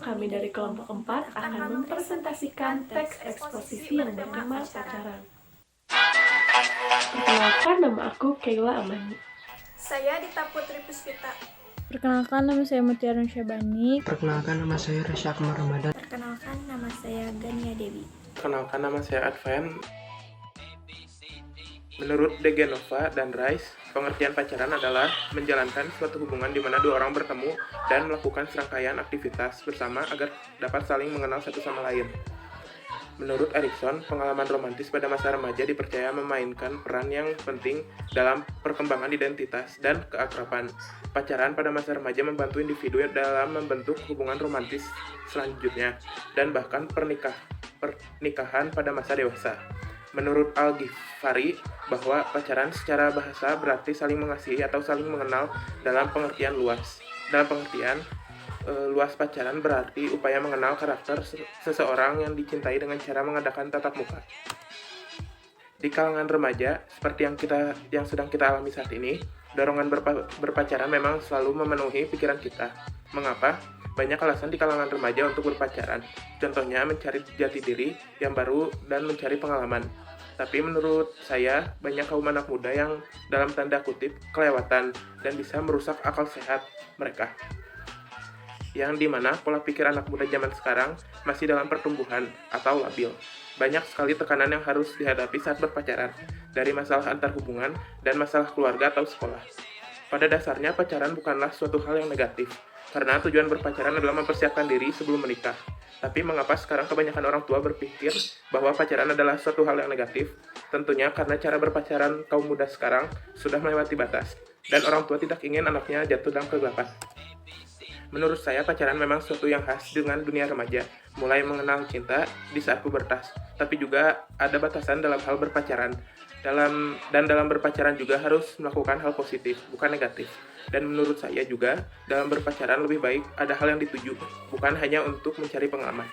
kami dari kelompok 4 akan mempresentasikan teks eksposisi yang bernama Pacaran. Perkenalkan, nama aku Kayla Amani. Saya Dita Putri Puspita. Perkenalkan, nama saya Mutiara Syabani. Perkenalkan, nama saya Rasya Akmal Ramadan. Perkenalkan, nama saya Gania Dewi. Perkenalkan, nama saya Advan. Menurut De Genova dan Rice, pengertian pacaran adalah menjalankan suatu hubungan di mana dua orang bertemu dan melakukan serangkaian aktivitas bersama agar dapat saling mengenal satu sama lain. Menurut Erikson, pengalaman romantis pada masa remaja dipercaya memainkan peran yang penting dalam perkembangan identitas dan keakraban. Pacaran pada masa remaja membantu individu dalam membentuk hubungan romantis selanjutnya dan bahkan pernikahan pada masa dewasa. Menurut Al-Ghifari, bahwa pacaran secara bahasa berarti saling mengasihi atau saling mengenal dalam pengertian luas. Dalam pengertian luas, pacaran berarti upaya mengenal karakter seseorang yang dicintai dengan cara mengadakan tatap muka. Di kalangan remaja, seperti yang sedang kita alami saat ini, dorongan berpacaran memang selalu memenuhi pikiran kita. Mengapa? Banyak alasan di kalangan remaja untuk berpacaran. Contohnya mencari jati diri yang baru dan mencari pengalaman. Tapi menurut saya, banyak kaum anak muda yang dalam tanda kutip kelewatan dan bisa merusak akal sehat mereka. Yang dimana pola pikir anak muda zaman sekarang masih dalam pertumbuhan atau labil. Banyak sekali tekanan yang harus dihadapi saat berpacaran, dari masalah antar hubungan dan masalah keluarga atau sekolah. Pada dasarnya, pacaran bukanlah suatu hal yang negatif, karena tujuan berpacaran adalah mempersiapkan diri sebelum menikah. Tapi mengapa sekarang kebanyakan orang tua berpikir bahwa pacaran adalah suatu hal yang negatif? Tentunya karena cara berpacaran kaum muda sekarang sudah melewati batas, dan orang tua tidak ingin anaknya jatuh dalam kegelapan. Menurut saya, pacaran memang sesuatu yang khas dengan dunia remaja, mulai mengenal cinta di saat pubertas. Tapi juga ada batasan dalam hal berpacaran. Dalam berpacaran juga harus melakukan hal positif, bukan negatif. Dan menurut saya juga, dalam berpacaran lebih baik ada hal yang dituju, bukan hanya untuk mencari pengalaman.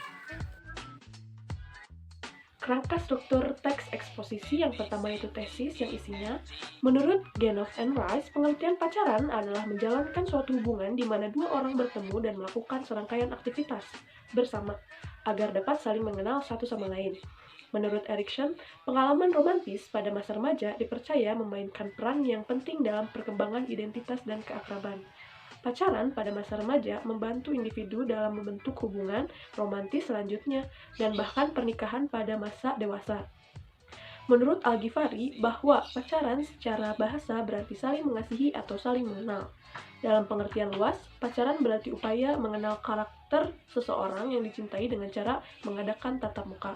Kerangka struktur teks eksposisi yang pertama itu tesis yang isinya, menurut Genova and Rice, pengertian pacaran adalah menjalankan suatu hubungan di mana dua orang bertemu dan melakukan serangkaian aktivitas bersama agar dapat saling mengenal satu sama lain. Menurut Erikson, pengalaman romantis pada masa remaja dipercaya memainkan peran yang penting dalam perkembangan identitas dan keakraban. Pacaran pada masa remaja membantu individu dalam membentuk hubungan romantis selanjutnya dan bahkan pernikahan pada masa dewasa. Menurut Al-Ghifari, bahwa pacaran secara bahasa berarti saling mengasihi atau saling mengenal. Dalam pengertian luas, pacaran berarti upaya mengenal karakter seseorang yang dicintai dengan cara mengadakan tatap muka.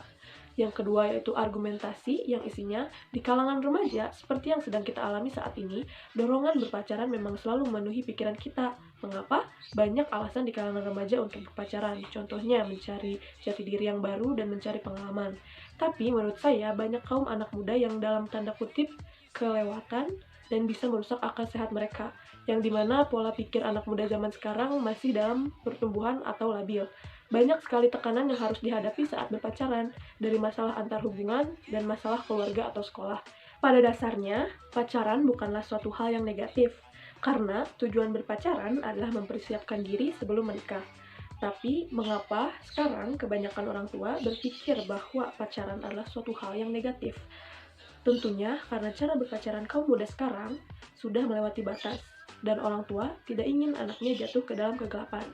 Yang kedua yaitu argumentasi yang isinya, di kalangan remaja, seperti yang sedang kita alami saat ini, dorongan berpacaran memang selalu memenuhi pikiran kita. Mengapa? Banyak alasan di kalangan remaja untuk berpacaran, contohnya mencari jati diri yang baru dan mencari pengalaman. Tapi menurut saya, banyak kaum anak muda yang dalam tanda kutip kelewatan dan bisa merusak akal sehat mereka, yang dimana pola pikir anak muda zaman sekarang masih dalam pertumbuhan atau labil. Banyak sekali tekanan yang harus dihadapi saat berpacaran, dari masalah antar hubungan dan masalah keluarga atau sekolah. Pada dasarnya, pacaran bukanlah suatu hal yang negatif, karena tujuan berpacaran adalah mempersiapkan diri sebelum menikah. Tapi, mengapa sekarang kebanyakan orang tua berpikir bahwa pacaran adalah suatu hal yang negatif? Tentunya karena cara berpacaran kaum muda sekarang sudah melewati batas, dan orang tua tidak ingin anaknya jatuh ke dalam kegelapan.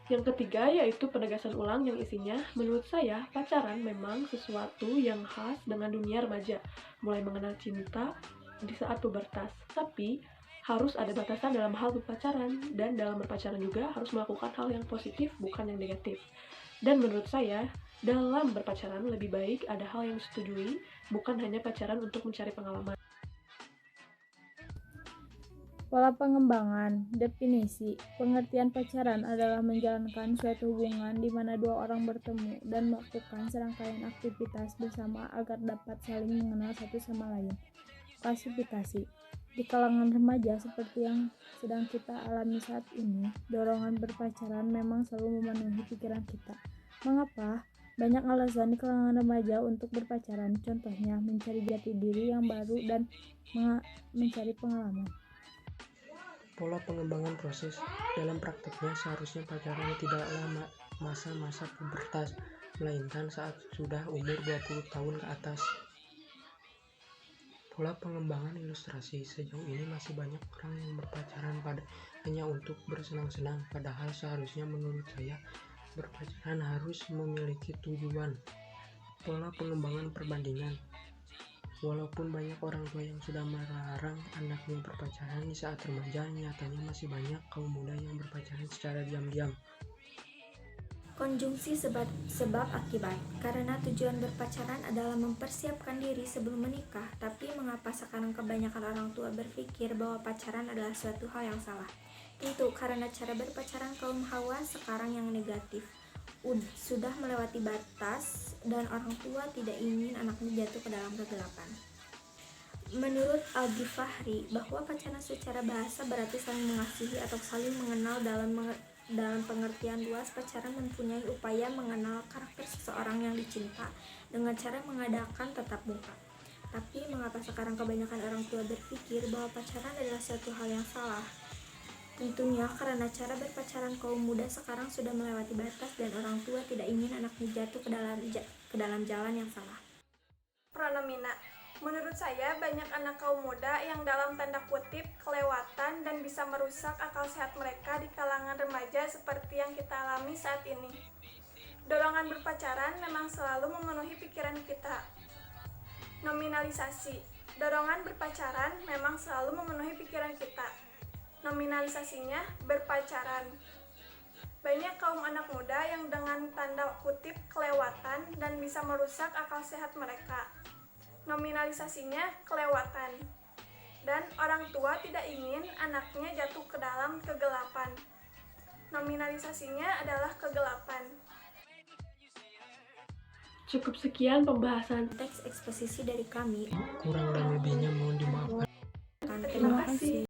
Yang ketiga yaitu penegasan ulang yang isinya, menurut saya pacaran memang sesuatu yang khas dengan dunia remaja, mulai mengenal cinta di saat pubertas. Tapi harus ada batasan dalam hal berpacaran, dan dalam berpacaran juga harus melakukan hal yang positif bukan yang negatif. Dan menurut saya, dalam berpacaran lebih baik ada hal yang disetujui, bukan hanya pacaran untuk mencari pengalaman. Pola pengembangan, definisi, pengertian pacaran adalah menjalankan suatu hubungan di mana dua orang bertemu dan melakukan serangkaian aktivitas bersama agar dapat saling mengenal satu sama lain. Klasifikasi, di kalangan remaja seperti yang sedang kita alami saat ini, dorongan berpacaran memang selalu memenuhi pikiran kita. Mengapa? Banyak alasan di kalangan remaja untuk berpacaran, contohnya mencari jati diri yang baru dan mencari pengalaman. Pola pengembangan proses. Dalam prakteknya seharusnya pacaran tidaklah masa-masa pubertas, melainkan saat sudah umur 20 tahun ke atas. Pola pengembangan ilustrasi. Sejauh ini masih banyak orang yang berpacaran hanya untuk bersenang-senang, padahal seharusnya menurut saya berpacaran harus memiliki tujuan. Pola pengembangan perbandingan. Walaupun banyak orang tua yang sudah melarang anaknya berpacaran di saat remaja, nyatanya masih banyak kaum muda yang berpacaran secara diam-diam. Konjungsi sebab akibat. Karena tujuan berpacaran adalah mempersiapkan diri sebelum menikah, tapi mengapa sekarang kebanyakan orang tua berpikir bahwa pacaran adalah suatu hal yang salah? Tentu karena cara berpacaran kaum hawa sekarang yang negatif. Sudah melewati batas dan orang tua tidak ingin anaknya jatuh ke dalam kegelapan. Menurut Al-Ghifari, bahwa pacaran secara bahasa berarti saling mengasihi atau saling mengenal. Dalam pengertian luas, pacaran mempunyai upaya mengenal karakter seseorang yang dicinta dengan cara mengadakan tatap muka. Tapi mengapa sekarang kebanyakan orang tua berpikir bahwa pacaran adalah suatu hal yang salah? Tentunya karena cara berpacaran kaum muda sekarang sudah melewati batas dan orang tua tidak ingin anaknya jatuh ke dalam jalan yang salah. Pronomina. Menurut saya, banyak anak kaum muda yang dalam tanda kutip kelewatan dan bisa merusak akal sehat mereka di kalangan remaja seperti yang kita alami saat ini. Dorongan berpacaran memang selalu memenuhi pikiran kita. Nominalisasi. Dorongan berpacaran memang selalu memenuhi pikiran kita. Nominalisasinya berpacaran. Banyak kaum anak muda yang dengan tanda kutip kelewatan dan bisa merusak akal sehat mereka. Nominalisasinya kelewatan. Dan orang tua tidak ingin anaknya jatuh ke dalam kegelapan. Nominalisasinya adalah kegelapan. Cukup sekian pembahasan. Teks eksposisi dari kami. Kurang dan lebihnya mohon dimaafkan. Terima kasih.